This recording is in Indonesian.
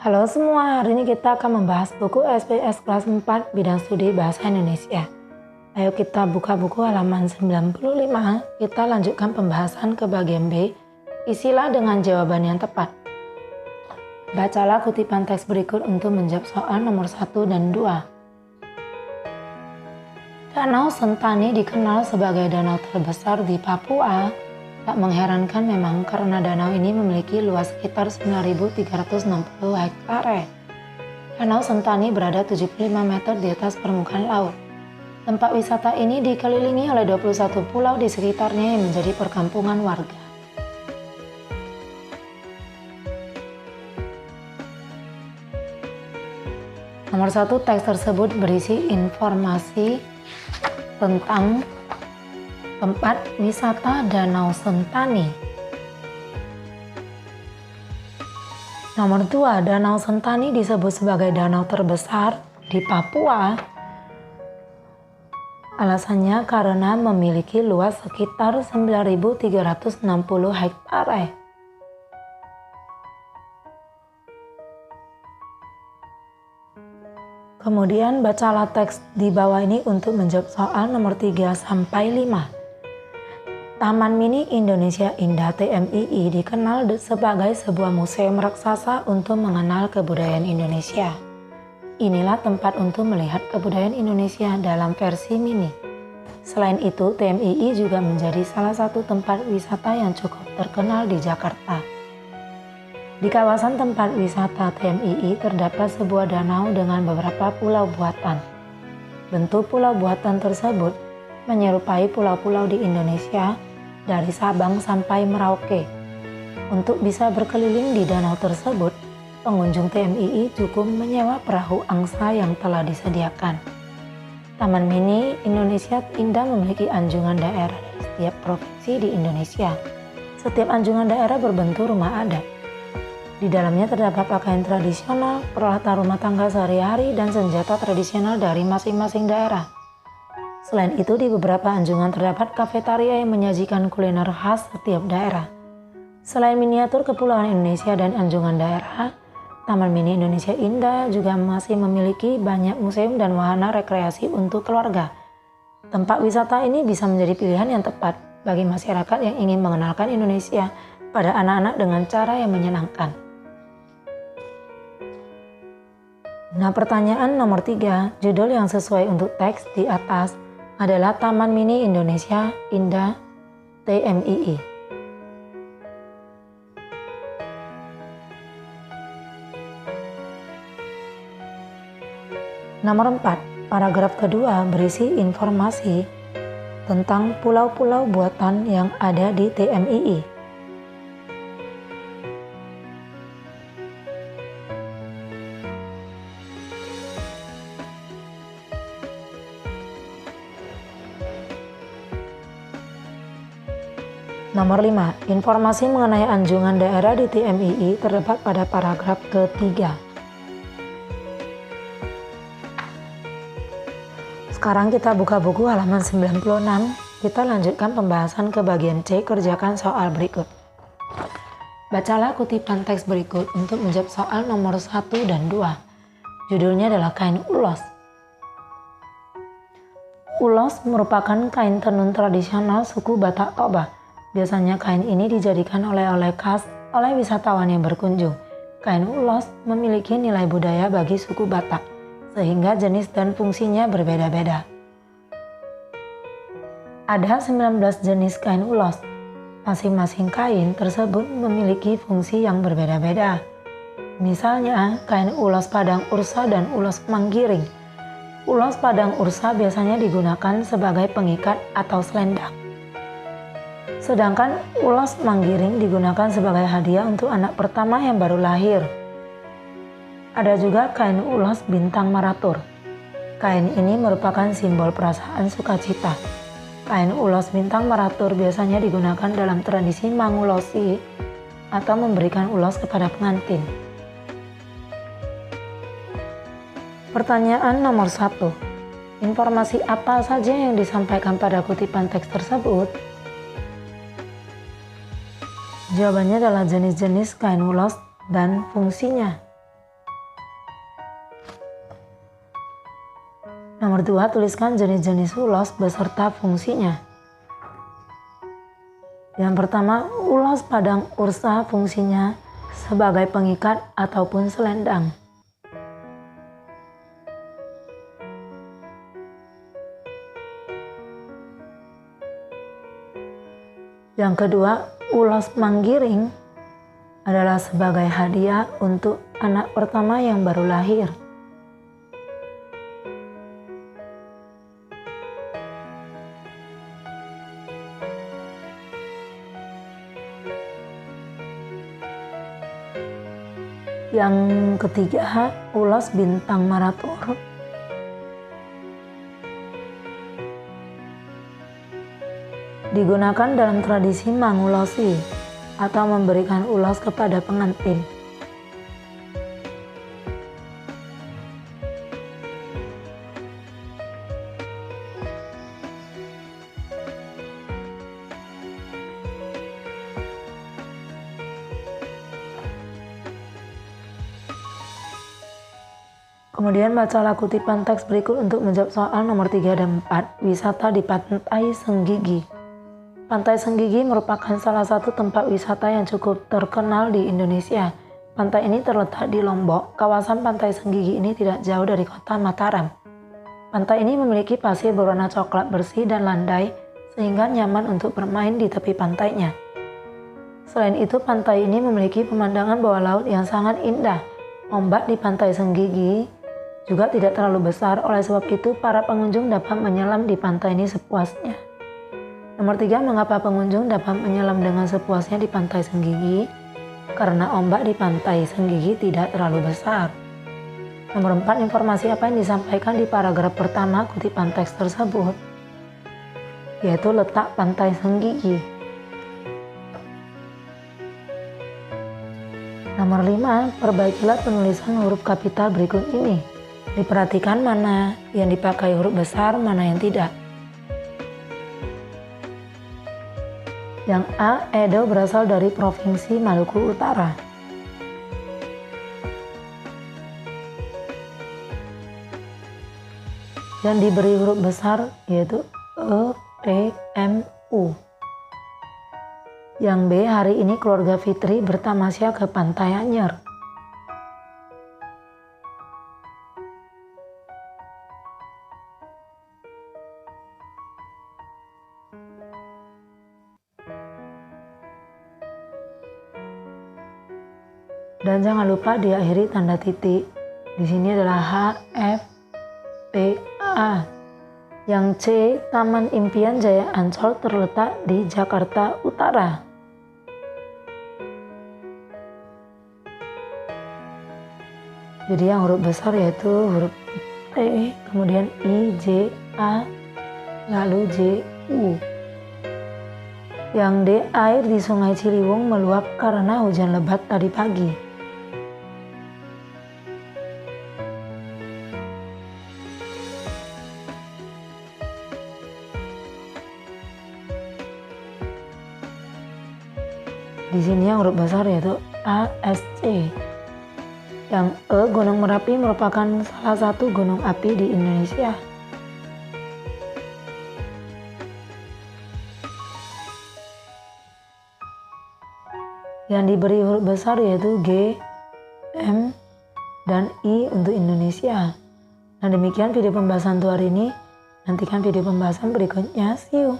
Halo semua, hari ini kita akan membahas buku SPS kelas 4 bidang studi bahasa Indonesia. Ayo kita buka buku halaman 95, kita lanjutkan pembahasan ke bagian B, isilah dengan jawaban yang tepat. Bacalah kutipan teks berikut untuk menjawab soal nomor 1 dan 2. Danau Sentani dikenal sebagai danau terbesar di Papua. Tak mengherankan memang karena danau ini memiliki luas sekitar 9.360 hektare. Danau Sentani berada 75 meter di atas permukaan laut. Tempat wisata ini dikelilingi oleh 21 pulau di sekitarnya yang menjadi perkampungan warga. Nomor 1, teks tersebut berisi informasi tentang tempat wisata Danau Sentani. Nomor 2, Danau Sentani disebut sebagai danau terbesar di Papua. Alasannya karena memiliki luas sekitar 9.360 hektare. Kemudian bacalah teks di bawah ini untuk menjawab soal nomor 3 sampai 5. Taman Mini Indonesia Indah TMII dikenal sebagai sebuah museum raksasa untuk mengenal kebudayaan Indonesia. Inilah tempat untuk melihat kebudayaan Indonesia dalam versi mini. Selain itu, TMII juga menjadi salah satu tempat wisata yang cukup terkenal di Jakarta. Di kawasan tempat wisata TMII terdapat sebuah danau dengan beberapa pulau buatan. Bentuk pulau buatan tersebut menyerupai pulau-pulau di Indonesia dari Sabang sampai Merauke. Untuk bisa berkeliling di danau tersebut, pengunjung TMII cukup menyewa perahu angsa yang telah disediakan. Taman Mini Indonesia Indah memiliki anjungan daerah dari setiap provinsi di Indonesia. Setiap anjungan daerah berbentuk rumah adat. Di dalamnya terdapat pakaian tradisional, peralatan rumah tangga sehari-hari, dan senjata tradisional dari masing-masing daerah. Selain itu, di beberapa anjungan terdapat kafetaria yang menyajikan kuliner khas setiap daerah. Selain miniatur kepulauan Indonesia dan anjungan daerah, Taman Mini Indonesia Indah juga masih memiliki banyak museum dan wahana rekreasi untuk keluarga. Tempat wisata ini bisa menjadi pilihan yang tepat bagi masyarakat yang ingin mengenalkan Indonesia pada anak-anak dengan cara yang menyenangkan. Nah, pertanyaan nomor 3, judul yang sesuai untuk teks di atas adalah Taman Mini Indonesia Indah TMII. Nomor 4, paragraf kedua berisi informasi tentang pulau-pulau buatan yang ada di TMII. Nomor 5, informasi mengenai anjungan daerah di TMII terdapat pada paragraf ketiga. Sekarang kita buka buku halaman 96, kita lanjutkan pembahasan ke bagian C, kerjakan soal berikut. Bacalah kutipan teks berikut untuk menjawab soal nomor 1 dan 2. Judulnya adalah kain ulos. Ulos merupakan kain tenun tradisional suku Batak Toba. Biasanya kain ini dijadikan oleh-oleh khas oleh wisatawan yang berkunjung. Kain ulos memiliki nilai budaya bagi suku Batak, sehingga jenis dan fungsinya berbeda-beda. Ada 19 jenis kain ulos. Masing-masing kain tersebut memiliki fungsi yang berbeda-beda. Misalnya, kain ulos Padang Ursa dan ulos Manggiring. Ulos Padang Ursa biasanya digunakan sebagai pengikat atau selendang. Sedangkan ulos Manggiring digunakan sebagai hadiah untuk anak pertama yang baru lahir. Ada juga kain ulos Bintang Maratur. Kain ini merupakan simbol perasaan sukacita. Kain ulos Bintang Maratur biasanya digunakan dalam tradisi mangulosi atau memberikan ulos kepada pengantin. Pertanyaan nomor 1. Informasi apa saja yang disampaikan pada kutipan teks tersebut? Jawabannya adalah jenis-jenis kain ulos dan fungsinya. Nomor 2, tuliskan jenis-jenis ulos beserta fungsinya. Yang pertama, ulos padang ursa fungsinya sebagai pengikat ataupun selendang. Yang kedua, ulos manggiring adalah sebagai hadiah untuk anak pertama yang baru lahir. Yang ketiga, ulos bintang maratur digunakan dalam tradisi mangulosi atau memberikan ulos kepada pengantin. Kemudian bacalah kutipan teks berikut untuk menjawab soal nomor 3 dan 4. Wisata di Pantai Senggigi. Pantai Senggigi merupakan salah satu tempat wisata yang cukup terkenal di Indonesia. Pantai ini terletak di Lombok. Kawasan Pantai Senggigi ini tidak jauh dari kota Mataram. Pantai ini memiliki pasir berwarna coklat bersih dan landai, sehingga nyaman untuk bermain di tepi pantainya. Selain itu, pantai ini memiliki pemandangan bawah laut yang sangat indah. Ombak di Pantai Senggigi juga tidak terlalu besar, oleh sebab itu para pengunjung dapat menyelam di pantai ini sepuasnya. Nomor 3, mengapa pengunjung dapat menyelam dengan sepuasnya di Pantai Senggigi? Karena ombak di Pantai Senggigi tidak terlalu besar. Nomor 4, informasi apa yang disampaikan di paragraf pertama kutipan teks tersebut? Yaitu letak Pantai Senggigi. Nomor 5, perbaikilah penulisan huruf kapital berikut ini. Diperhatikan mana yang dipakai huruf besar, mana yang tidak. Yang A, Edo berasal dari Provinsi Maluku Utara. Yang diberi huruf besar yaitu E, P, M, U. Yang B, hari ini keluarga Fitri bertamasya ke Pantai Anyer. Dan jangan lupa diakhiri tanda titik. Di sini adalah H, F, P, A. Yang C, Taman Impian Jaya Ancol terletak di Jakarta Utara. Jadi yang huruf besar yaitu huruf T, kemudian I, J, A, lalu J, U. Yang D, air di Sungai Ciliwung meluap karena hujan lebat tadi pagi. Di sini yang huruf besar yaitu A, S, C. Yang E, Gunung Merapi merupakan salah satu gunung api di Indonesia. Yang diberi huruf besar yaitu G, M, dan I untuk Indonesia. Nah, demikian video pembahasan untuk hari ini. Nantikan video pembahasan berikutnya. See you.